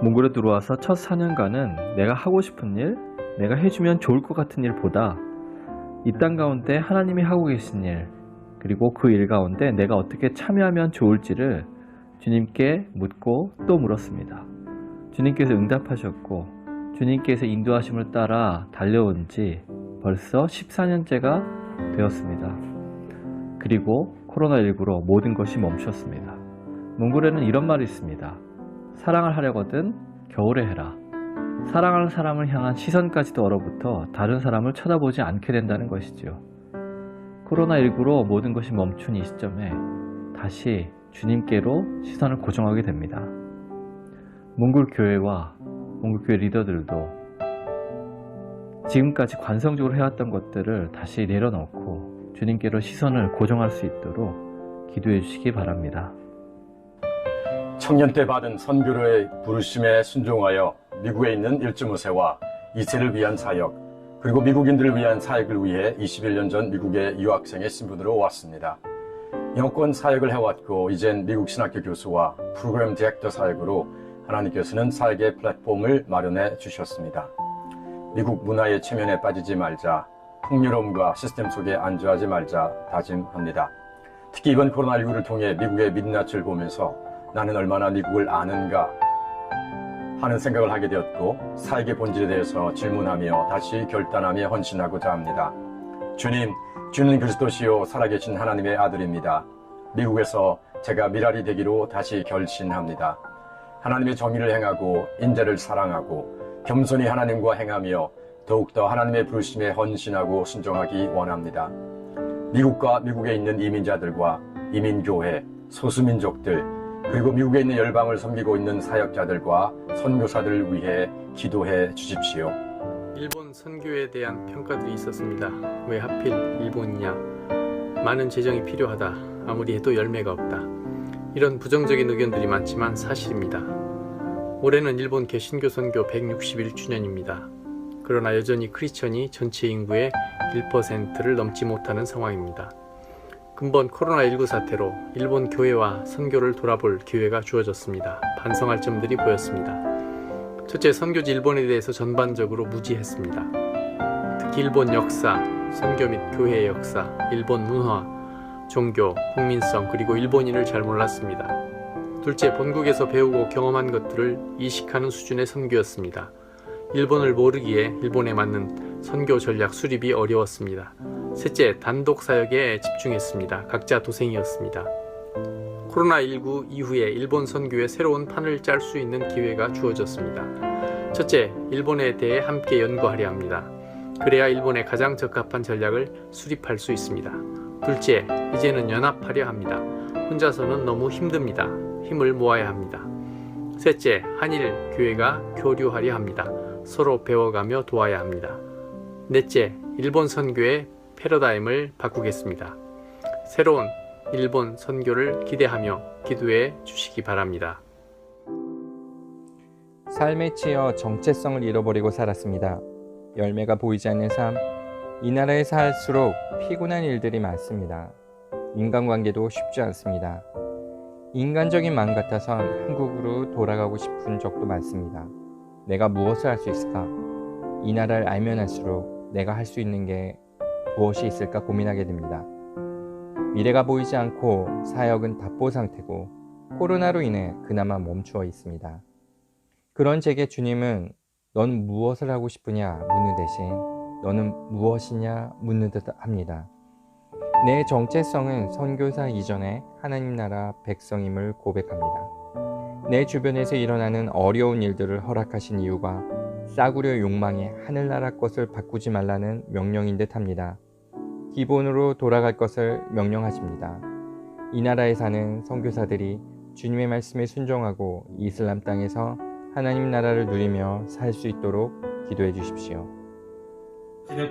몽골에 들어와서 첫 4년간은 내가 하고 싶은 일, 내가 해주면 좋을 것 같은 일보다 이 땅 가운데 하나님이 하고 계신 일, 그리고 그 일 가운데 내가 어떻게 참여하면 좋을지를 주님께 묻고 또 물었습니다. 주님께서 응답하셨고 주님께서 인도하심을 따라 달려온 지 벌써 14년째가 되었습니다. 그리고 코로나19로 모든 것이 멈췄습니다. 몽골에는 이런 말이 있습니다. 사랑을 하려거든 겨울에 해라. 사랑하는 사람을 향한 시선까지도 얼어붙어 다른 사람을 쳐다보지 않게 된다는 것이죠. 코로나19로 모든 것이 멈춘 이 시점에 다시 주님께로 시선을 고정하게 됩니다. 몽골 교회와 몽골 교회 리더들도 지금까지 관성적으로 해왔던 것들을 다시 내려놓고 주님께로 시선을 고정할 수 있도록 기도해 주시기 바랍니다. 청년 때 받은 선교로의 부르심에 순종하여 미국에 있는 1.5세와 2세를 위한 사역, 그리고 미국인들을 위한 사역을 위해 21년 전 미국의 유학생의 신분으로 왔습니다. 영어권 사역을 해왔고 이젠 미국 신학교 교수와 프로그램 디렉터 사역으로 하나님께서는 사역의 플랫폼을 마련해 주셨습니다. 미국 문화의 체면에 빠지지 말자, 풍요로움과 시스템 속에 안주하지 말자 다짐합니다. 특히 이번 코로나19를 통해 미국의 민낯을 보면서 나는 얼마나 미국을 아는가 하는 생각을 하게 되었고 사역의 본질에 대해서 질문하며 다시 결단하며 헌신하고자 합니다. 주님, 주는 그리스도시요 살아계신 하나님의 아들입니다. 미국에서 제가 미랄이 되기로 다시 결심합니다. 하나님의 정의를 행하고 인자를 사랑하고 겸손히 하나님과 행하며 더욱더 하나님의 부르심에 헌신하고 순종하기 원합니다. 미국과 미국에 있는 이민자들과 이민교회, 소수민족들, 그리고 미국에 있는 열방을 섬기고 있는 사역자들과 선교사들을 위해 기도해 주십시오. 일본 선교에 대한 평가들이 있었습니다. 왜 하필 일본이냐? 많은 재정이 필요하다. 아무리 해도 열매가 없다. 이런 부정적인 의견들이 많지만 사실입니다. 올해는 일본 개신교 선교 161주년입니다. 그러나 여전히 크리스천이 전체 인구의 1%를 넘지 못하는 상황입니다. 근본 코로나19 사태로 일본 교회와 선교를 돌아볼 기회가 주어졌습니다. 반성할 점들이 보였습니다. 첫째, 선교지 일본에 대해서 전반적으로 무지했습니다. 특히 일본 역사, 선교 및 교회의 역사, 일본 문화, 종교, 국민성, 그리고 일본인을 잘 몰랐습니다. 둘째, 본국에서 배우고 경험한 것들을 이식하는 수준의 선교였습니다. 일본을 모르기에 일본에 맞는 선교 전략 수립이 어려웠습니다. 셋째, 단독 사역에 집중했습니다. 각자 도생이었습니다. 코로나19 이후에 일본 선교에 새로운 판을 짤 수 있는 기회가 주어졌습니다. 첫째, 일본에 대해 함께 연구하려 합니다. 그래야 일본에 가장 적합한 전략을 수립할 수 있습니다. 둘째, 이제는 연합하려 합니다. 혼자서는 너무 힘듭니다. 힘을 모아야 합니다. 셋째, 한일 교회가 교류하려 합니다. 서로 배워가며 도와야 합니다. 넷째, 일본 선교의 패러다임을 바꾸겠습니다. 새로운 일본 선교를 기대하며 기도해 주시기 바랍니다. 삶에 치여 정체성을 잃어버리고 살았습니다. 열매가 보이지 않는 삶, 이 나라에 살수록 피곤한 일들이 많습니다. 인간관계도 쉽지 않습니다. 인간적인 마음 같아선 한국으로 돌아가고 싶은 적도 많습니다. 내가 무엇을 할 수 있을까? 이 나라를 알면 할수록 내가 할 수 있는 게 무엇이 있을까 고민하게 됩니다. 미래가 보이지 않고 사역은 답보 상태고 코로나로 인해 그나마 멈추어 있습니다. 그런 제게 주님은 너는 무엇을 하고 싶으냐 묻는 대신 너는 무엇이냐 묻는 듯 합니다. 내 정체성은 선교사 이전에 하나님 나라 백성임을 고백합니다. 내 주변에서 일어나는 어려운 일들을 허락하신 이유가 싸구려 욕망에 하늘나라 것을 바꾸지 말라는 명령인 듯 합니다. 기본으로 돌아갈 것을 명령하십니다. 이 나라에 사는 선교사들이 주님의 말씀에 순종하고 이슬람 땅에서 하나님 나라를 누리며 살 수 있도록 기도해 주십시오.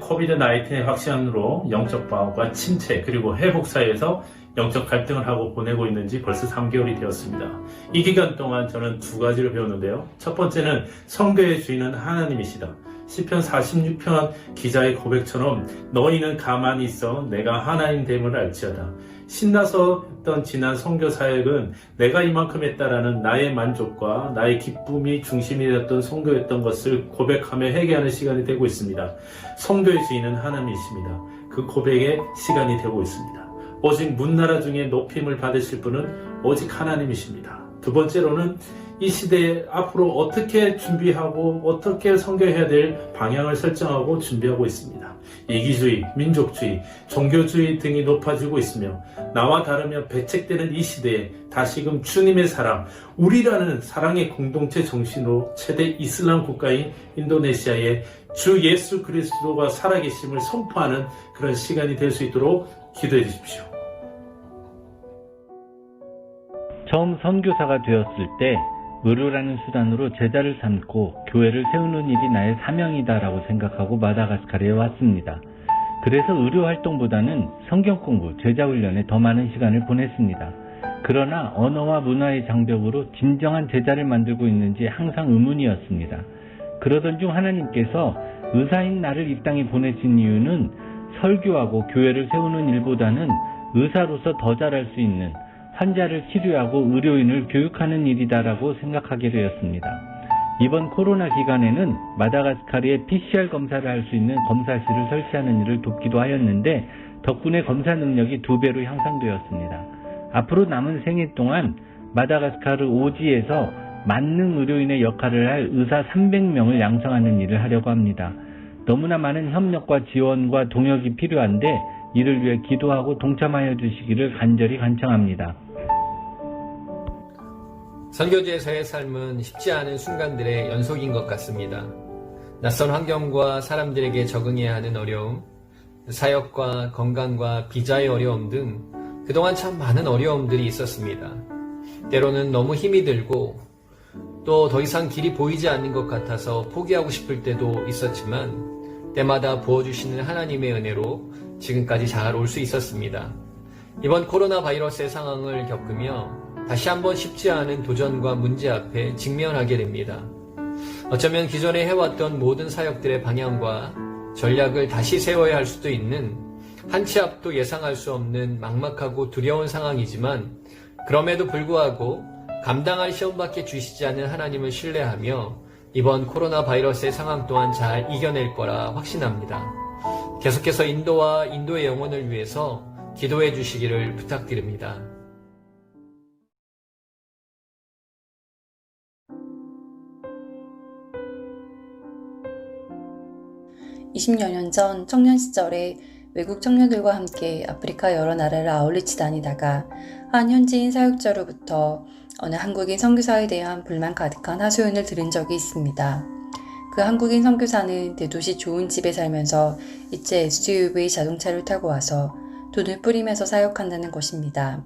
코비드-19의 확산으로 영적 방어과 침체 그리고 회복 사이에서 영적 갈등을 하고 보내고 있는지 벌써 3개월이 되었습니다. 이 기간 동안 저는 두 가지를 배웠는데요. 첫 번째는 선교의 주인은 하나님이시다. 시편 46편 기자의 고백처럼 너희는 가만히 있어 내가 하나님 됨을 알지어다. 신나서 했던 지난 선교 사역은 내가 이만큼 했다라는 나의 만족과 나의 기쁨이 중심이 되었던 선교였던 것을 고백하며 회개하는 시간이 되고 있습니다. 선교의 주인은 하나님이십니다. 그 고백의 시간이 되고 있습니다. 오직 문나라 중에 높임을 받으실 분은 오직 하나님이십니다. 두 번째로는 이 시대에 앞으로 어떻게 준비하고 어떻게 선교해야 될 방향을 설정하고 준비하고 있습니다. 이기주의, 민족주의, 종교주의 등이 높아지고 있으며 나와 다르며 배책되는 이 시대에 다시금 주님의 사랑, 우리라는 사랑의 공동체 정신으로 최대 이슬람 국가인 인도네시아의 주 예수 그리스도가 살아계심을 선포하는 그런 시간이 될 수 있도록 기도해 주십시오. 처음 선교사가 되었을 때 의료라는 수단으로 제자를 삼고 교회를 세우는 일이 나의 사명이다라고 생각하고 마다가스카르에 왔습니다. 그래서 의료 활동보다는 성경 공부, 제자 훈련에 더 많은 시간을 보냈습니다. 그러나 언어와 문화의 장벽으로 진정한 제자를 만들고 있는지 항상 의문이었습니다. 그러던 중 하나님께서 의사인 나를 이 땅에 보내신 이유는 설교하고 교회를 세우는 일보다는 의사로서 더 잘할 수 있는 환자를 치료하고 의료인을 교육하는 일이다라고 생각하게 되었습니다. 이번 코로나 기간에는 마다가스카르에 PCR 검사를 할 수 있는 검사실을 설치하는 일을 돕기도 하였는데 덕분에 검사 능력이 2배로 향상되었습니다. 앞으로 남은 생애 동안 마다가스카르 오지에서 만능 의료인의 역할을 할 의사 300명을 양성하는 일을 하려고 합니다. 너무나 많은 협력과 지원과 동역이 필요한데 이를 위해 기도하고 동참하여 주시기를 간절히 간청합니다. 선교지에서의 삶은 쉽지 않은 순간들의 연속인 것 같습니다. 낯선 환경과 사람들에게 적응해야 하는 어려움, 사역과 건강과 비자의 어려움 등 그동안 참 많은 어려움들이 있었습니다. 때로는 너무 힘이 들고 또 더 이상 길이 보이지 않는 것 같아서 포기하고 싶을 때도 있었지만 때마다 부어주시는 하나님의 은혜로 지금까지 잘 올 수 있었습니다. 이번 코로나 바이러스의 상황을 겪으며 다시 한번 쉽지 않은 도전과 문제 앞에 직면하게 됩니다. 어쩌면 기존에 해왔던 모든 사역들의 방향과 전략을 다시 세워야 할 수도 있는 한 치 앞도 예상할 수 없는 막막하고 두려운 상황이지만 그럼에도 불구하고 감당할 시험밖에 주시지 않는 하나님을 신뢰하며 이번 코로나 바이러스의 상황 또한 잘 이겨낼 거라 확신합니다. 계속해서 인도와 인도의 영혼을 위해서 기도해 주시기를 부탁드립니다. 20여 년 전 청년 시절에 외국 청년들과 함께 아프리카 여러 나라를 아울리치 다니다가 한 현지인 사역자로부터 어느 한국인 선교사에 대한 불만 가득한 하소연을 들은 적이 있습니다. 그 한국인 선교사는 대도시 좋은 집에 살면서 이제 SUV 자동차를 타고 와서 돈을 뿌리면서 사역한다는 것입니다.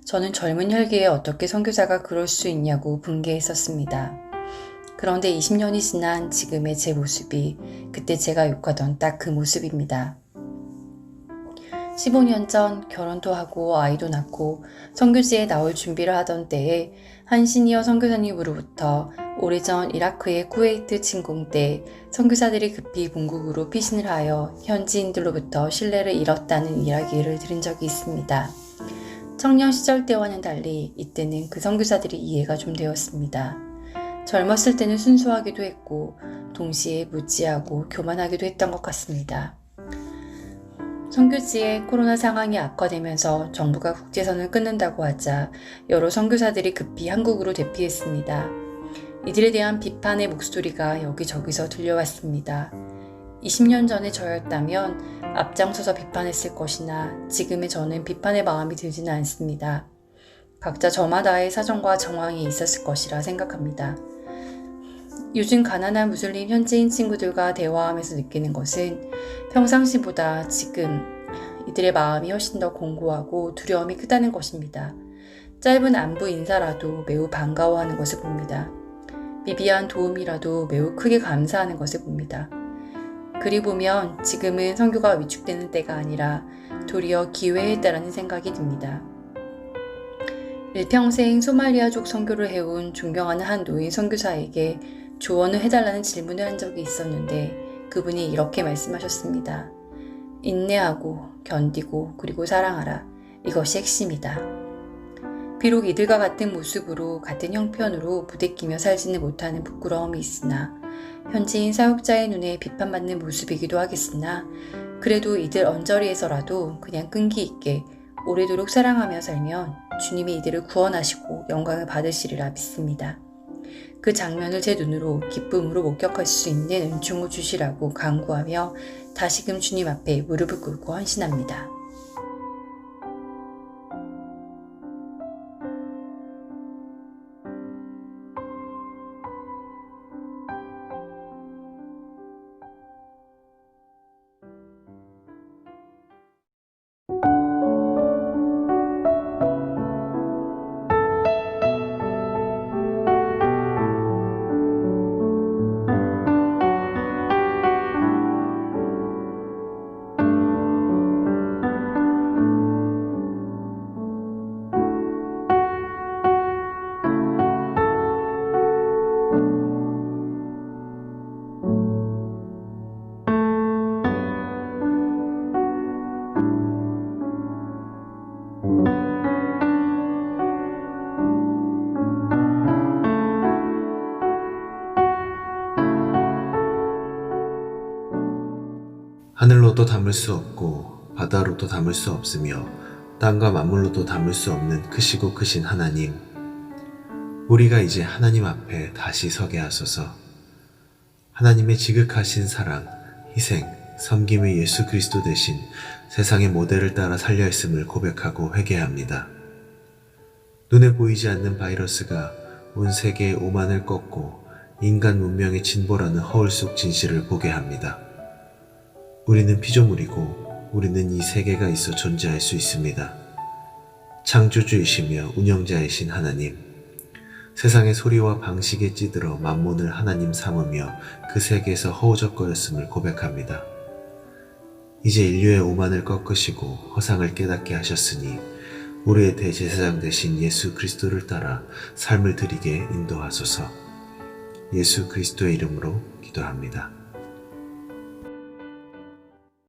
저는 젊은 혈기에 어떻게 선교사가 그럴 수 있냐고 분개했었습니다. 그런데 20년이 지난 지금의 제 모습이 그때 제가 욕하던 딱 그 모습입니다. 15년 전 결혼도 하고 아이도 낳고 선교지에 나올 준비를 하던 때에 한 시니어 선교사님으로부터 오래전 이라크의 쿠웨이트 침공 때 선교사들이 급히 본국으로 피신을 하여 현지인들로부터 신뢰를 잃었다는 이야기를 들은 적이 있습니다. 청년 시절 때와는 달리 이때는 그 선교사들이 이해가 좀 되었습니다. 젊었을 때는 순수하기도 했고 동시에 무지하고 교만하기도 했던 것 같습니다. 선교지에 코로나 상황이 악화되면서 정부가 국제선을 끊는다고 하자 여러 선교사들이 급히 한국으로 대피했습니다. 이들에 대한 비판의 목소리가 여기저기서 들려왔습니다. 20년 전에 저였다면 앞장서서 비판했을 것이나 지금의 저는 비판의 마음이 들지는 않습니다. 각자 저마다의 사정과 정황이 있었을 것이라 생각합니다. 요즘 가난한 무슬림 현지인 친구들과 대화하면서 느끼는 것은 평상시보다 지금 이들의 마음이 훨씬 더 공고하고 두려움이 크다는 것입니다. 짧은 안부 인사라도 매우 반가워하는 것을 봅니다. 미비한 도움이라도 매우 크게 감사하는 것을 봅니다. 그리 보면 지금은 선교가 위축되는 때가 아니라 도리어 기회의 때라는 생각이 듭니다. 일평생 소말리아족 선교를 해온 존경하는 한 노인 선교사에게 조언을 해달라는 질문을 한 적이 있었는데 그분이 이렇게 말씀하셨습니다. 인내하고 견디고 그리고 사랑하라. 이것이 핵심이다. 비록 이들과 같은 모습으로 같은 형편으로 부대끼며 살지는 못하는 부끄러움이 있으나 현지인 사역자의 눈에 비판받는 모습이기도 하겠으나 그래도 이들 언저리에서라도 그냥 끈기 있게 오래도록 사랑하며 살면 주님이 이들을 구원하시고 영광을 받으시리라 믿습니다. 그 장면을 제 눈으로 기쁨으로 목격할 수 있는 은총을 주시라고 간구하며 다시금 주님 앞에 무릎을 꿇고 헌신합니다. 하늘로도 담을 수 없고 바다로도 담을 수 없으며 땅과 만물로도 담을 수 없는 크시고 크신 하나님, 우리가 이제 하나님 앞에 다시 서게 하소서. 하나님의 지극하신 사랑, 희생, 섬김의 예수 그리스도 대신 세상의 모델을 따라 살려있음을 고백하고 회개합니다. 눈에 보이지 않는 바이러스가 온 세계의 오만을 꺾고 인간 문명의 진보라는 허울 속 진실을 보게 합니다. 우리는 피조물이고 우리는 이 세계가 있어 존재할 수 있습니다. 창조주이시며 운영자이신 하나님, 세상의 소리와 방식에 찌들어 만몬을 하나님 삼으며 그 세계에서 허우적거렸음을 고백합니다. 이제 인류의 오만을 꺾으시고 허상을 깨닫게 하셨으니 우리의 대제사장 되신 예수 그리스도를 따라 삶을 드리게 인도하소서. 예수 그리스도의 이름으로 기도합니다.